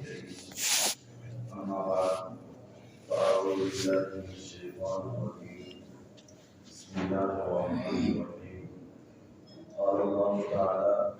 الكريم أما بعد فأعوذ بالله من الشيطان الرجيم بسم الله الرحمن الرحيم قال الله تعالى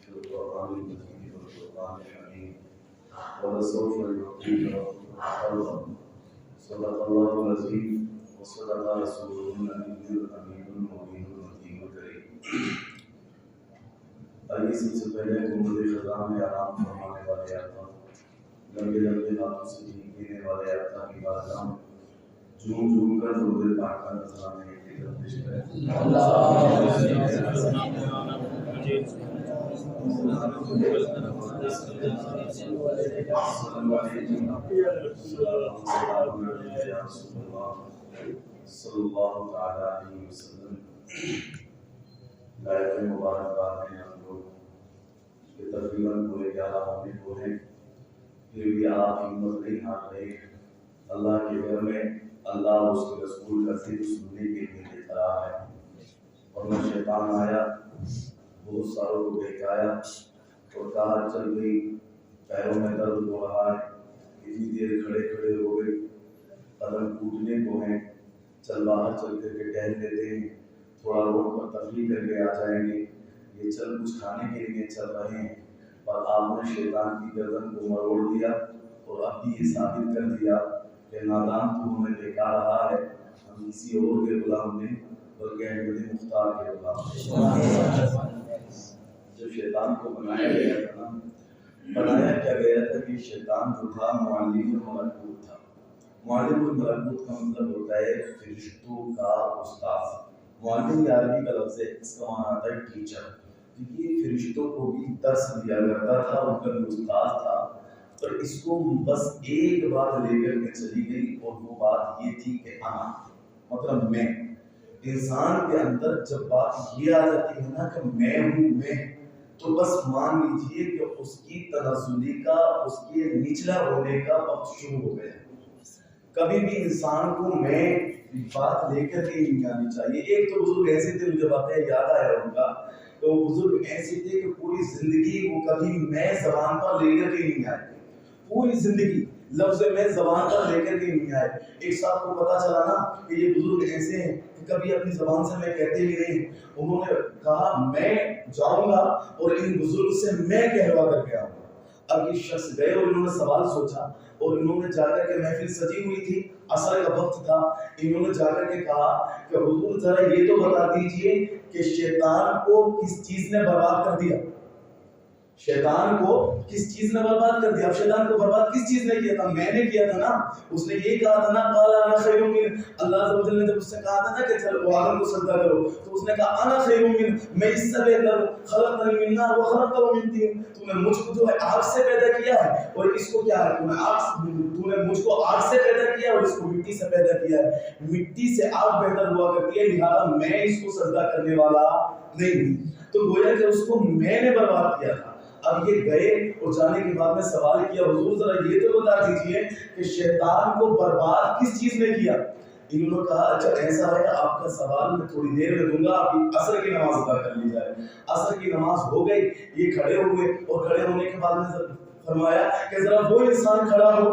في القرآن المجيد والقرآن الحكيم ولسوف يعطيك ربك فترضى صدق الله العظيم وصدق رسوله النبي الأمين المبين المتين الكريم آئیے سب سے پہلے گنبد خزاں میں آرام فرمانے والے آقا لمبے لمبے ہاتھوں سے جینے والے آقا کی بارگاہ میں جھوم جھوم کر درود پاک کا نذرانے کی گردش کریں صلی اللہ تعالی علیہ وسلم لائق مبارکباد ہیں ہم لوگ کہ تقریباً پورے 11 ہونے کو ہیں پھر بھی آپ ہمت نہیں ہار رہے اللہ کے گھر میں اللہ اس کے رسول کا ذکر سننے کے لیے لے کر آیا ہے اور میں شیطان آیا بہت ساروں کو بہکایا اور کہا چل گئی پیروں میں درد ہو رہا ہے اتنی دیر کھڑے کھڑے ہو گئے قدم ٹوٹنے کو ہیں چل باہر چل کر کے ٹہل لیتے ہیں تھوڑا روڈ پر تفریح کر کے آ جائیں گے یہ چل کچھ کھانے کے لیے چل رہے ہیں پر آپ نے شیطان کی گردن کو مروڑ دیا اور اب بھی یہ ثابت کر دیا کہ نادان تو ہمیں بہکا رہا ہے ہم کسی اور کے غلام نہیں بلکہ احمد مختار کے غلام جب شیطان کو بنایا گیا تھا نا بنایا کیا گیا تھا کہ شیطان جو تھا معلم الملکوت تھا معلم الملکوت کا مطلب ہوتا ہے فرشتوں کا استاد معلم یہ عربی کا لفظ ہے اس کا معنی آتا ہے ٹیچر کیونکہ یہ فرشتوں کو بھی درس دیا کرتا تھا ان کا بھی استاد تھا پر اس کو بس ایک بات لے کر کے چلی گئی اور وہ بات یہ تھی کہ انا مطلب میں انسان کے اندر جب بات یہ آ جاتی ہے نا کہ میں ہوں میں تو بس مان لیجئے کہ اس کی تنزلی کا اس کے نچلا ہونے کا وقت شروع ہو گیا کبھی بھی انسان کو میں بات لے کر کے نہیں آنی چاہیے ایک تو بزرگ ایسے تھے مجھے واقعہ یاد آیا ان کا تو بزرگ ایسے تھے کہ پوری زندگی وہ کبھی میں زبان پر لے کر کے نہیں آئے پوری زندگی لفظ میں زبان پر لے کر کے نہیں آئے ایک صاحب کو پتا چلا نا کہ یہ بزرگ ایسے ہیں کہ کبھی اپنی زبان سے میں کہتے ہی نہیں انہوں نے کہا میں جاؤں گا اور ان بزرگ سے میں کہلوا کر کے آؤں گا اب یہ شخص گئے اور انہوں نے سوال سوچا اور انہوں نے جا کر کے محفل سجی ہوئی تھی عصر کا وقت تھا انہوں نے جا کر کے کہا کہ حضور ذرا یہ تو بتا دیجئے کہ شیطان کو کس چیز نے برباد کر دیا شیطان کو کس چیز نے برباد کر دیا اب شیطان کو برباد کس چیز نے کیا تھا میں نے کیا تھا نا اس نے یہ کہا تھا نا قال انا خیر من اللہ عز و جل نے جب اس سے کہا تھا نا کہ چلو آدم کو سجدہ کرو تو اس نے کہا انا خیر من میں اس سے بہتر خلقتنی من نار وخلقته من طین تو نے مجھ کو جو ہے آگ سے پیدا کیا ہے اور اس کو کیا ہے تو نے مجھ کو آگ سے پیدا کیا اور اس کو مٹی سے پیدا کیا ہے مٹی سے آگ بہتر ہوا کرتی ہے لہذا میں اس کو سجدہ کرنے والا نہیں ہوں تو گویا کہ اس کو میں نے برباد کیا تھا اب یہ گئے اور جانے کے بعد میں سوال کیا حضور ذرا یہ تو بتا دیجئے کہ شیطان کو برباد کس چیز نے کیا انہوں نے کہا اچھا ایسا ہے آپ کا سوال میں تھوڑی دیر میں دوں گا آپ عصر کی نماز ادا کر لی جائے عصر کی نماز ہو گئی یہ کھڑے ہوئے اور کھڑے ہونے کے بعد میں فرمایا کہ ذرا وہ انسان کھڑا ہو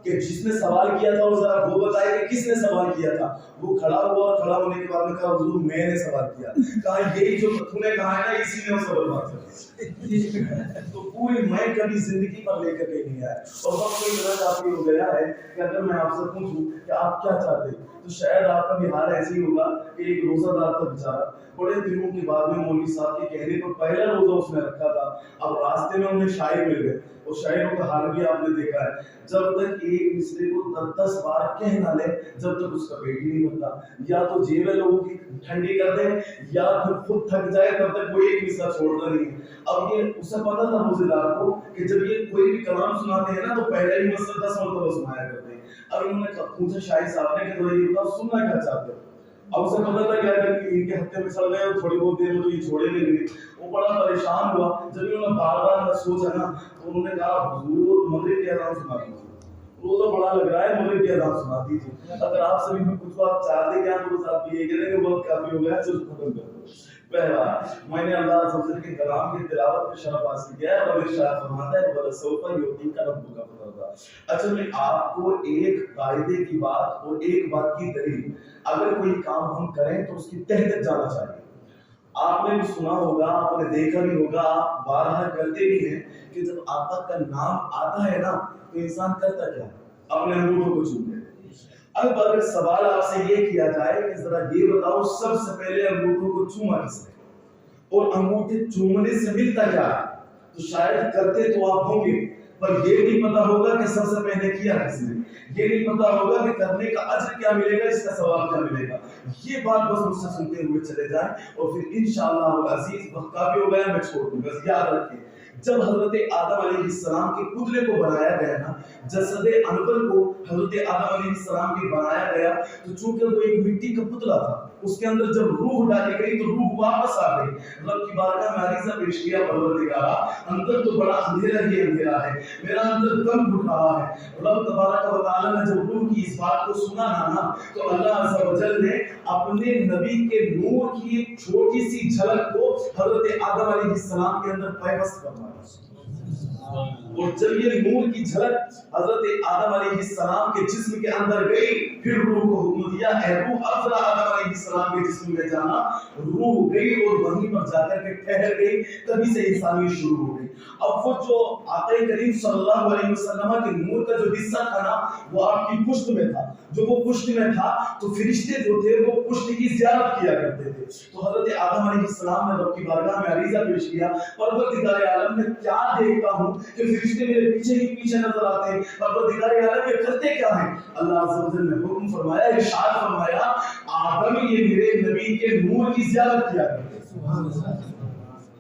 کہ جس نے سوال کیا تھا اور ذرا وہ بتائے کہ کس نے سوال کیا تھا وہ کھڑا ہوا اور کھڑا ہونے کے بعد میں کہا حضور میں نے سوال کیا کہا یہی جو تو نے کہا ہے نا اسی نے اس سوال بات کر تو پوری میں کبھی زندگی پر لے کر کے نہیں آیا اور وقت کوئی میرا کافی ہو گیا ہے کہ اگر میں آپ سے پوچھوں کہ آپ کیا چاہتے ہیں تو شاید آپ کا بھی حال ایسے ہی ہوگا کہ ایک روزہ دار تھا بیچارہ بڑے دنوں کے بعد میں مولوی صاحب کے کہنے پر پہلا روزہ اس نے رکھا تھا اب راستے میں انہیں شاعر مل گئے اور شاعروں کا حال بھی آپ نے دیکھا ہے جب تک ایک مصرے کو 10 بار کہہ نہ لے جب تک اس کا پیٹ ہی نہیں بنتا یا تو جیبیں لوگوں کی ٹھنڈی کر دیں یا پھر خود تھک جائے تب تک وہ ایک مصرع چھوڑتا نہیں اب یہ اسے پتا تھا روزے دار کو کہ جب یہ کوئی بھی کلام سناتے ہیں نا تو پہلے ہی مصرع 10 مرتبہ سنایا کرتے ہیں اب انہوں نے پوچھا شاعر صاحب نے کہ تھوڑا یہ بتاؤ سننا کیا چاہتے ہو اب اسے پتا تھا کیا کہ ان کے ہفتے میں چل گئے اور تھوڑی بہت دیر میں تو یہ چھوڑے نہیں گئے وہ بڑا پریشان ہوا جب انہوں نے بار بار سوچا نا تو انہوں نے کہا حضور مغرب کی اذان سنا دیجیے روزہ بڑا لگ رہا ہے مغرب کی اذان سنا دیجیے اگر آپ سبھی میں کچھ بات چاہ دیں گے تو بس آپ یہ کہہ دیں کہ بہت کافی ہو گیا چلو ختم کر دو میں نے اللہ عز و جل کے کلام کی تلاوت میں شرف حاصل کیا ہے اور ارشاد فرماتا ہے وَلَسَوْفَ يُعْطِيكَ رَبُّكَ فَتَرْضَىٰ۔ اچھا میں آپ کو ایک قاعدے کی بات اور ایک بات کی دلیل، اگر کوئی کام ہم کریں تو اس کی تہ تک جانا چاہیے۔ آپ نے بھی سنا ہوگا، آپ نے دیکھا بھی ہوگا، آپ بارہا کرتے بھی ہیں کہ جب آقا کا نام آتا ہے نا تو انسان کرتا کیا؟ اپنے انگوٹھوں کو چومتے ہیں۔ اب اگر سوال آپ سے یہ کیا جائے کہ ذرا یہ بتاؤ سب سے پہلے انگوٹھوں کو چوما کس نے اور انگوٹھے چومنے سے ملتا کیا ہے، تو شاید کرتے تو آپ ہوں گے پر یہ نہیں پتا ہوگا کہ سب سے پہلے کیا کس نے، یہ نہیں پتا ہوگا کہ کرنے کا اجر کیا ملے گا، اس کا ثواب کیا ملے گا۔ یہ بات بس مجھ سے سنتے ہوئے چلے جائیں اور پھر انشاءاللہ العزیز وقت کافی ہو گیا، میں چھوڑ دوں گا۔ یاد رکھیں جب حضرت آدم علیہ السلام کے پتلے کو بنایا گیا نا، جسد انور کو حضرت آدم علیہ السلام کے بنایا گیا تو چونکہ وہ ایک مٹی کا پتلا تھا، اس کے اندر جب روح ڈالی گئی تو روح واپس آ گئی۔ رب کی بارگاہ میں عریضہ پیش کیا، پروردگارا اندر تو بڑا اندھیرا ہی اندھیرا ہے، میرا اندر دم گھٹ رہا ہے۔ رب تبارک و تعالی نے جب روح کی اس بات کو سنا نا تو اللہ عز و جل نے اپنے نبی کے نور کی ایک چھوٹی سی جھلک کو حضرت آدم علیہ السلام کے اندر پیوست فرمایا، اور جب یہ نور کی جھلک حضرت آدم علیہ السلام کے جسم کے اندر گئی، پھر روح کو حکم دیا اے روح اب ذرا آدم علیہ السلام کے جسم میں جانا۔ روح گئی اور وہیں پر جا کر کے ٹھہر گئی، تبھی سے انسانیت شروع ہو گئی۔ اب وہ جو آقا کریم صلی اللہ علیہ وسلم کے نور کا جو حصہ تھا نا وہ آپ کی پشت میں تھا، جو وہ پشت میں تھا تو فرشتے جو تھے وہ پشت کی زیارت کیا کرتے تھے۔ تو حضرت آدم علیہ السلام نے رب کی بارگاہ میں عریضہ پیش کیا، پروردگار عالم میں کیا دیکھتا ہوں کہ فرشتے میرے پیچھے ہی پیچھے نظر آتے ہیں، پروردگار عالم یہ کرتے کیا ہیں؟ اللہ عز و جل نے حکم فرمایا، ارشاد فرمایا آدم یہ میرے نبی کے نور کی زیارت کیا کرتے ہیں۔ سبحان اللہ۔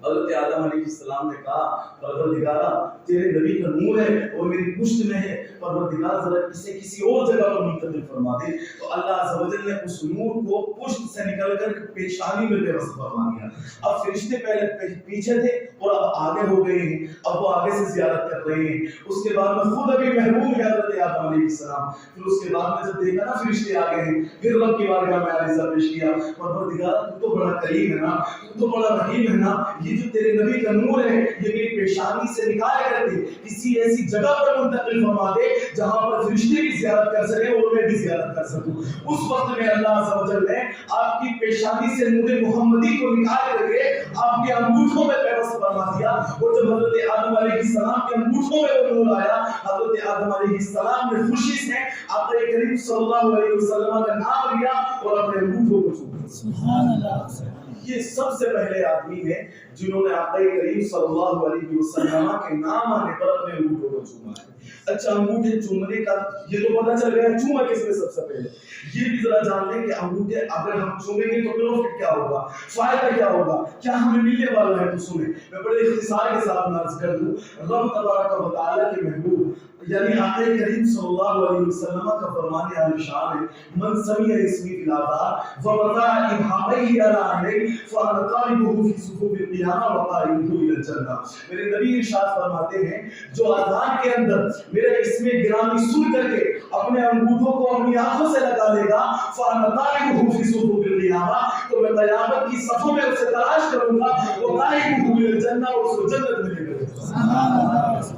حضرت آدم علیہ السلام نے کہا پروردگارا تیرے نبی کا نور ہے اور میری پشت میں ہے، پروردگار ذرا اسے کسی اور جگہ پر منتقل فرما دے۔ تو اللہ عز و جل نے اس نور کو پشت سے نکل کر پیشانی میں پیوست فرما دیا۔ اب فرشتے پہلے پیچھے تھے اور اب آگے ہو گئے ہیں، اب وہ آگے سے زیارت کر رہے ہیں۔ اس کے بعد میں خود ابھی محروم ہے حضرت آدم علیہ السلام، پھر اس کے بعد میں جب دیکھا نا فرشتے آگے ہیں، پھر رب کی بارگاہ میں عریضہ پیش کیا، پروردگار تو تو بڑا کریم ہے نا، تو تو بڑا رحیم ہے نا، یہ جو تیرے نبی کا نور ہے یہ میری پیشانی سے نکال کر کے کسی ایسی جگہ پر منتقل فرما دے جہاں پر فرشتے بھی زیارت کر سکیں اور میں بھی زیارت کر سکوں۔ اس وقت میں اللہ عز و جل نے آپ کی پیشانی سے نور محمدی کو نکال کر کے آپ کے انگوٹھوں میں پیوست فرما دیا، اور جب حضرت آدم علیہ السلام کے انگوٹھوں میں وہ نور آیا، حضرت آدم علیہ السلام نے خوشی سے آقا کریم صلی اللہ علیہ وسلم کا نام لیا اور اپنے انگوٹھوں کو چھوڑا۔ سبحان اللہ۔ یہ سب سے پہلے آدمی ہیں جنہوں نے آقا کریم صلی اللہ علیہ وسلم کے نام آنے پر اپنے انگوٹھوں کو چوما ہے۔ اچھا انگوٹھے چومنے کا یہ تو پتہ چل گیا چوما کس نے سب سے پہلے، یہ بھی ذرا جان لیں کہ انگوٹھے اگر ہم چومیں گے تو پروفٹ کیا ہوگا، فائدہ کیا ہوگا، کیا ہمیں ملنے والا ہے، تو سنیں میں بڑے اختصار کے ساتھ عرض کر دوں۔ رب تبارک و تعالی کے محبوب یعنی آقا کریم صلی اللہ علیہ وسلم کا فرمان عالی شان ہے، من سمع اسمی فی الآذان ووضع ابہامہ علی عینیہ فانا طالبہ فی صفوف القیامہ وقائدہ الی الجنہ۔ میرے نبی ارشاد فرماتے ہیں جو اذان کے اندر میرے اسم گرامی سن کر کے اپنے انگوٹھوں کو اپنی آنکھوں سے لگا لے گا فانا طالبہ فی صفوف القیامہ، تو میں قیامت کی صفوں میں اسے تلاش کروں گا، وقائدہ الی الجنہ، اور اس کو جنت ملے گا۔ سبحان اللہ۔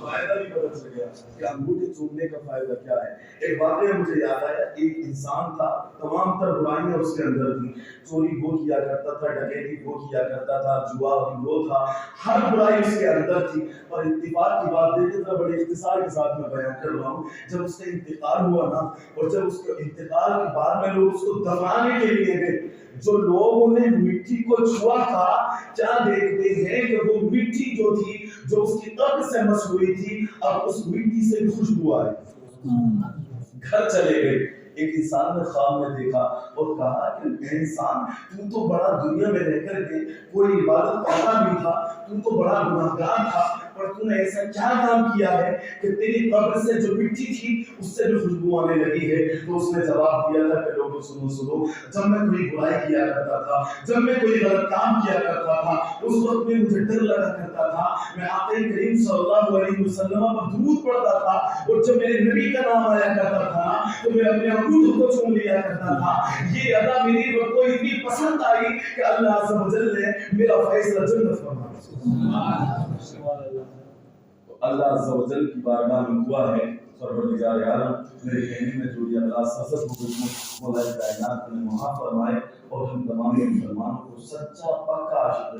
فائدہ بھی پتہ چل گیا کہ انگوٹھے چومنے کا فائدہ کیا ہے۔ ایک واقعہ مجھے یاد آیا، ایک انسان تھا، تمام تر برائیاں اس کے اندر تھیں، چوری وہ کیا کرتا تھا، ڈکیتی وہ کیا کرتا تھا، جوا بھی وہ تھا، ہر برائی اس کے اندر تھی۔ اور اتفاق کی بات دیکھیں تو بڑے اختصار کے ساتھ میں بیان کر رہا ہوں، جب اس کا انتقال ہوا نا اور جب اس کے انتقال کے بعد میں لوگ اس کو دفنانے کے لیے گئے، جو لوگوں نے مٹی کو چھوا تھا کیا دیکھتے ہیں کہ وہ مٹی جو تھی جو اس کی قبر سے مس ہوئی تھی اب اس مٹی سے خوشبو آ رہی۔ گھر چلے گئے، ایک انسان نے خواب میں دیکھا اور کہا کہ اے انسان تو تو بڑا دنیا میں رہ کر کے کوئی عبادت کرتا نہیں تھا، تو تو بڑا گناہگار تھا، پر تو نے ایسا کیا کام کیا ہے کہ تیری قبر سے جو مٹی تھی اس سے بھی خوشبو آنے لگی ہے؟ تو اس نے جواب دیا تھا کہ لوگوں سنو سنو، جب میں کوئی برائی کیا کرتا تھا، جب میں کوئی غلط کام کیا کرتا تھا، اس وقت میں مجھے ڈر لگا کرتا تھا، میں آقا کریم صلی اللہ علیہ وسلم پر درود پڑھتا تھا، اور جب میرے نبی کا نام آیا کرتا تھا تو میں اپنے انگوٹھوں کو چوم لیا کرتا تھا۔ یہ ادا میری رب کو اتنی پسند آئی کہ اللہ عز و جل نے میرا فیصلہ جنت فرما دیا۔ اللہ عز و جل کی بارگاہ میں دعا ہے، پروردگار عالم میرے کہنے میں جو یہ اللہ سزت ہو گئی مولا کائنات نے معاف فرمائے، اور ہم تمام مسلمانوں کو سچا پکا عاشق